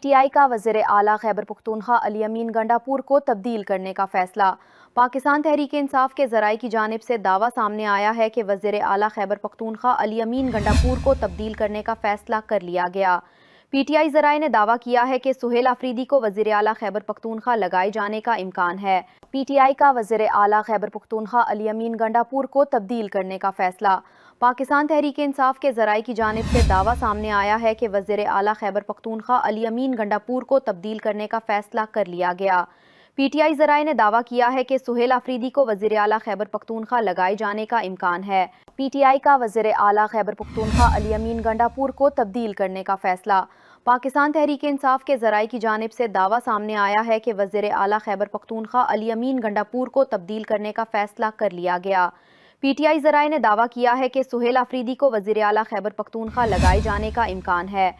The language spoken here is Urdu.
ٹی آئی کا وزیر اعلیٰ خیبر پختونخوا علی امین گنڈاپور کو تبدیل کرنے کا فیصلہ۔ پاکستان تحریک انصاف کے ذرائع کی جانب سے دعویٰ سامنے آیا ہے کہ وزیر اعلیٰ خیبر پختونخوا علی امین گنڈاپور کو تبدیل کرنے کا فیصلہ کر لیا گیا۔ پی ٹی آئی ذرائع نے دعویٰ کیا ہے کہ سہیل آفریدی کو وزیر اعلیٰ خیبر پختونخوا لگائے جانے کا امکان ہے۔ پی ٹی آئی کا وزیر اعلیٰ خیبر پختونخوا علی امین گنڈاپور کو تبدیل کرنے کا فیصلہ۔ پاکستان تحریک انصاف کے ذرائع کی جانب سے دعویٰ سامنے آیا ہے کہ وزیر اعلیٰ خیبر پختونخوا علی امین گنڈاپور کو تبدیل کرنے کا فیصلہ کر لیا گیا۔ پی ٹی آئی ذرائع نے دعویٰ کیا ہے کہ سہیل آفریدی کو وزیر اعلیٰ خیبر پختونخوا لگائے جانے کا امکان ہے۔ پی ٹی آئی کا وزیر اعلیٰ خیبر پختونخوا علی امین گنڈاپور کو تبدیل کرنے کا فیصلہ۔ پاکستان تحریک انصاف کے ذرائع کی جانب سے دعویٰ سامنے آیا ہے کہ وزیر اعلیٰ خیبر پختونخوا علی امین گنڈاپور کو تبدیل کرنے کا فیصلہ کر لیا گیا۔ پی ٹی آئی ذرائع نے دعویٰ کیا ہے کہ سہیل آفریدی کو وزیر اعلیٰ خیبر پختونخوا لگائے جانے کا امکان ہے۔